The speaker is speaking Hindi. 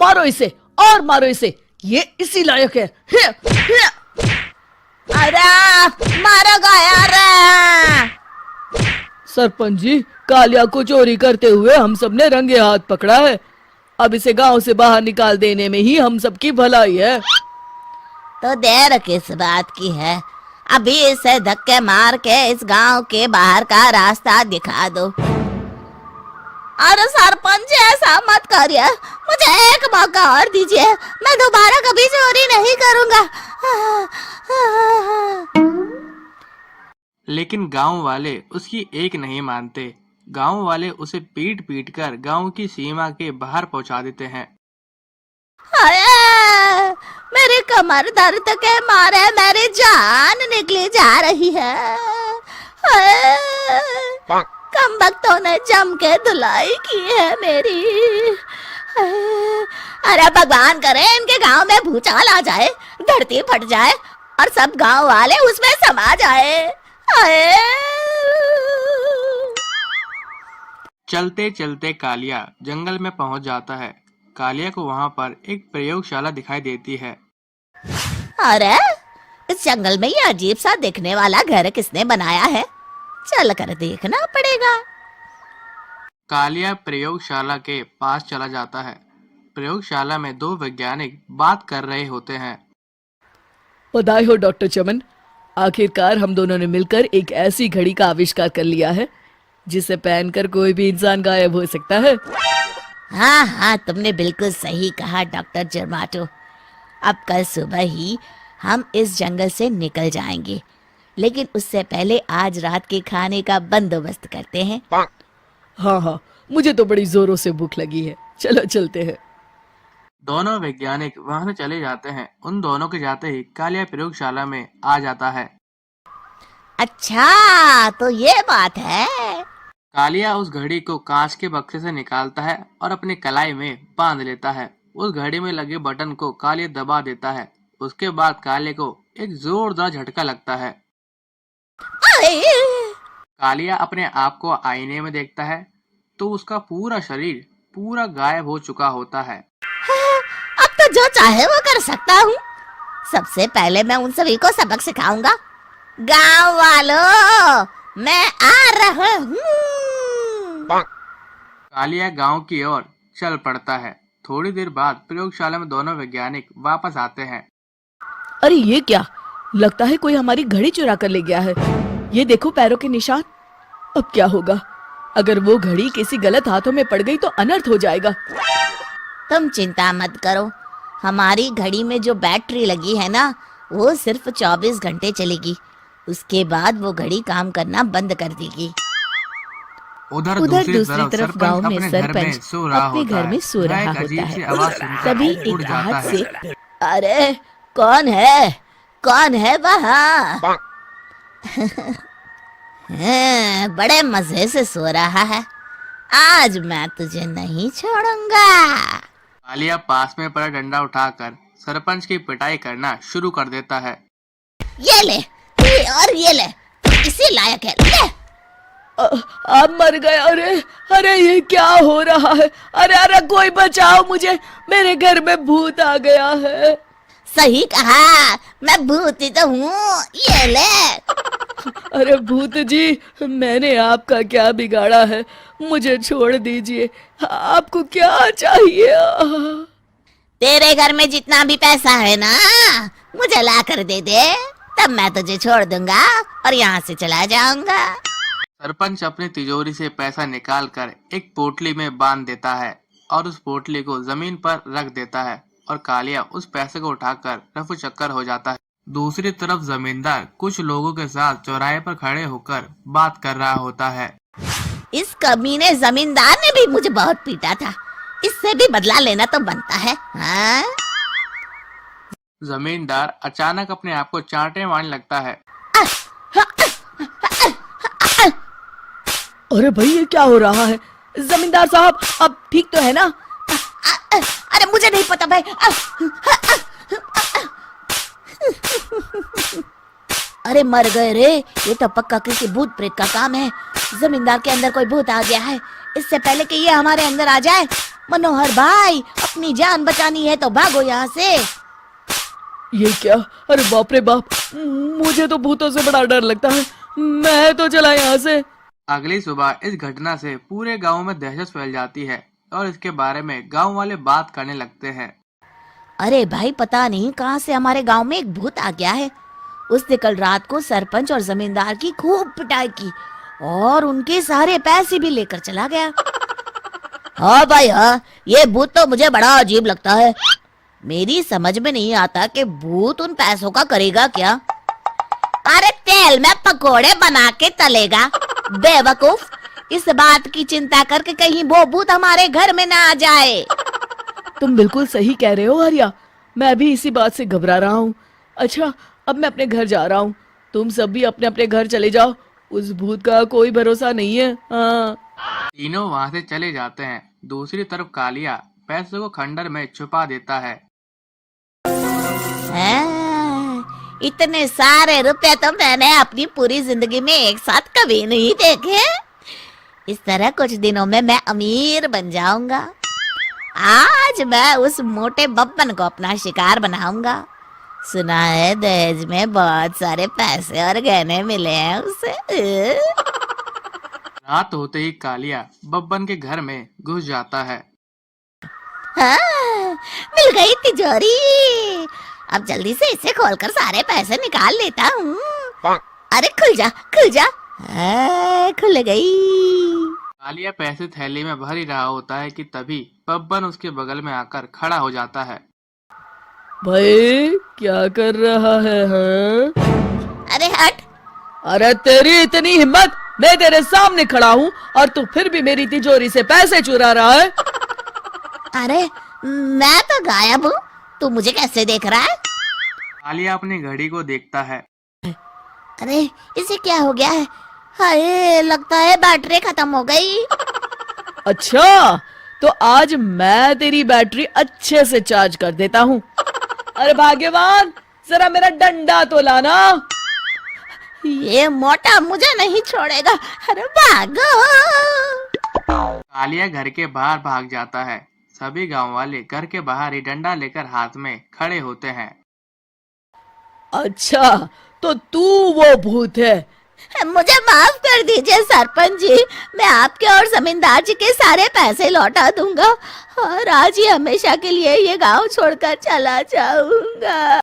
मारो इसे और मारो इसे, ये इसी लायक है। अरे मारो यार। सरपंच जी, कालिया को चोरी करते हुए हम सब ने रंगे हाथ पकड़ा है। अब इसे गांव से बाहर निकाल देने में ही हम सबकी भलाई है। तो देर किस बात की है, अभी इसे धक्के मार के इस गांव के बाहर का रास्ता दिखा दो। अरे सरपंच ऐसा मत करिए, मुझे एक मौका और दीजिए, मैं दोबारा कभी चोरी नहीं करूंगा। लेकिन गांव वाले उसकी एक नहीं मानते। गांव वाले उसे पीट पीट कर गांव की सीमा के बाहर पहुंचा देते हैं। हाय, मेरी कमर दर्द के मारे मेरी जान निकली जा रही है। हाय, कमबख्तों ने जम के धुलाई की है मेरी। अरे भगवान करे इनके गांव में भूचाल आ जाए, धरती फट जाए और सब गांव वाले उसमें समा जाए। चलते चलते कालिया जंगल में पहुंच जाता है। कालिया को वहां पर एक प्रयोगशाला दिखाई देती है। अरे इस जंगल में ये अजीब सा दिखने वाला घर किसने बनाया है, चल कर देखना पड़ेगा। कालिया प्रयोगशाला के पास चला जाता है। प्रयोगशाला में दो वैज्ञानिक बात कर रहे होते हैं। बधाई हो डॉक्टर चमन, आखिरकार हम दोनों ने मिलकर एक ऐसी घड़ी का आविष्कार कर लिया है जिसे पहनकर कोई भी इंसान गायब हो सकता है। हाँ हाँ, तुमने बिल्कुल सही कहा डॉक्टर जर्माटो। अब कल सुबह ही हम इस जंगल से निकल जाएंगे, लेकिन उससे पहले आज रात के खाने का बंदोबस्त करते हैं। हाँ हाँ, मुझे तो बड़ी जोरों से भूख लगी है, चलो चलते हैं। दोनों वैज्ञानिक वहां से चले जाते हैं। उन दोनों के जाते ही कालिया प्रयोगशाला में आ जाता है। अच्छा तो ये बात है। कालिया उस घड़ी को कांच के बक्से से निकालता है और अपनी कलाई में बांध लेता है। उस घड़ी में लगे बटन को कालिया दबा देता है। उसके बाद कालिया को एक जोरदार झटका लगता है। कालिया अपने आप को आईने में देखता है तो उसका पूरा शरीर पूरा गायब हो चुका होता है। अब तो जो चाहे वो कर सकता हूँ। सबसे पहले मैं उन सभी को सबक सिखाऊंगा। गांव वालों, मैं आ रहा हूँ। कालिया गांव की ओर चल पड़ता है। थोड़ी देर बाद प्रयोगशाला में दोनों वैज्ञानिक वापस आते हैं। अरे ये क्या, लगता है कोई हमारी घड़ी चुरा कर ले गया है। ये देखो पैरों के निशान। अब क्या होगा, अगर वो घड़ी किसी गलत हाथों में पड़ गई तो अनर्थ हो जाएगा। तुम चिंता मत करो, हमारी घड़ी में जो बैटरी लगी है ना, वो सिर्फ 24 घंटे चलेगी। उसके बाद वो घड़ी काम करना बंद कर देगी। उधर दूसरी तरफ गांव में सरपंच अपने घर में सो रहा होता है। तभी एक आहट से, अरे कौन है वहाँ? बड़े मजे से सो रहा है, आज मैं तुझे नहीं छोड़ूंगा। कालिया पास में पड़ा डंडा उठाकर सरपंच की पिटाई करना शुरू कर देता है। ये ले और ये ले, इसी लायक है, ले। आप मर गए। अरे ये क्या हो रहा है? अरे कोई बचाओ मुझे, मेरे घर में भूत आ गया है। सही कहा, मैं भूत ही तो हूँ, ये ले। अरे भूत जी, मैंने आपका क्या बिगाड़ा है, मुझे छोड़ दीजिए। आपको क्या चाहिए? तेरे घर में जितना भी पैसा है ना, मुझे ला कर दे दे, तब मैं तुझे छोड़ दूंगा और यहाँ से चला जाऊंगा। सरपंच अपनी तिजोरी से पैसा निकालकर एक पोटली में बांध देता है और उस पोटली को जमीन पर रख देता है और कालिया उस पैसे को उठाकर रफू चक्कर हो जाता है। दूसरी तरफ जमींदार कुछ लोगों के साथ चौराहे पर खड़े होकर बात कर रहा होता है। इस कमीने जमींदार ने भी मुझे बहुत पीटा था, इससे भी बदला लेना तो बनता है। हाँ? जमींदार अचानक अपने आप को चांटे मारने लगता है। अरे भाई ये क्या हो रहा है? जमींदार साहब, अब ठीक तो है ना? अरे मुझे नहीं पता भाई। अरे मर गए रे, ये तो पक्का किसी भूत प्रेत का काम है। जमींदार के अंदर कोई भूत आ गया है। इससे पहले कि ये हमारे अंदर आ जाए, मनोहर भाई, अपनी जान बचानी है तो भागो यहाँ से। ये क्या? अरे बाप रे बाप, मुझे तो भूतों से बड़ा डर लगता है। मैं तो चला यहाँ से। अगली सुबह इस घटना से पूरे गांव में दहशत फैल जाती है और इसके बारे में गांव वाले बात करने लगते हैं। अरे भाई, पता नहीं कहाँ से हमारे गांव में एक भूत आ गया है। उसने कल रात को सरपंच और जमींदार की खूब पिटाई की और उनके सारे पैसे भी लेकर चला गया। हाँ भाई हाँ, ये भूत तो मुझे बड़ा अजीब लगता है। मेरी समझ में नहीं आता कि भूत उन पैसों का करेगा क्या। अरे तेल में पकोड़े बना के तलेगा बेवकूफ। इस बात की चिंता करके कहीं वो भूत हमारे घर में ना आ जाए। तुम बिल्कुल सही कह रहे हो आर्या, मैं भी इसी बात से घबरा रहा हूँ। अच्छा, अब मैं अपने घर जा रहा हूँ। तुम सब भी अपने अपने घर चले जाओ, उस भूत का कोई भरोसा नहीं है। हाँ। तीनों वहां से चले जाते हैं। दूसरी तरफ कालिया पैसे को खंडर में छुपा देता है। इतने सारे रुपए तो मैंने अपनी पूरी जिंदगी में एक साथ कभी नहीं देखे। इस तरह कुछ दिनों में मैं अमीर बन जाऊंगा। आज मैं उस मोटे बब्बन को अपना शिकार बनाऊंगा। सुना है दहेज में बहुत सारे पैसे और गहने मिले हैं उसे। रात होते ही कालिया बब्बन के घर में घुस जाता है। हाँ, मिल गई तिजोरी। अब जल्दी से इसे खोलकर सारे पैसे निकाल लेता हूँ। अरे खुल जा खुल जा। खुल गई। कालिया पैसे थैली में भर ही रहा होता है कि तभी बब्बन उसके बगल में आकर खड़ा हो जाता है। भाई क्या कर रहा है? हाँ? अरे हट। अरे तेरी इतनी हिम्मत, मैं तेरे सामने खड़ा हूँ और तू फिर भी मेरी तिजोरी से पैसे चुरा रहा है। अरे मैं तो गायब हूँ, तू मुझे कैसे देख रहा है? कालिया अपनी घड़ी को देखता है। अरे इसे क्या हो गया है? हाय, लगता है बैटरी खत्म हो गई। अच्छा, तो आज मैं तेरी बैटरी अच्छे से चार्ज कर देता हूँ। अरे भाग्यवान, जरा मेरा डंडा तो लाना। ये मोटा मुझे नहीं छोड़ेगा। अरे भागो। कालिया घर के बाहर भाग जाता है। सभी गांव वाले घर के बाहर ही डंडा लेकर हाथ में खड़े होते हैं। अच्छा, तो तू वो भूत है? मुझे माफ कर दीजिए सरपंच जी, मैं आपके और जमींदार जी के सारे पैसे लौटा दूंगा और आज ही हमेशा के लिए ये गांव छोड़कर चला जाऊंगा।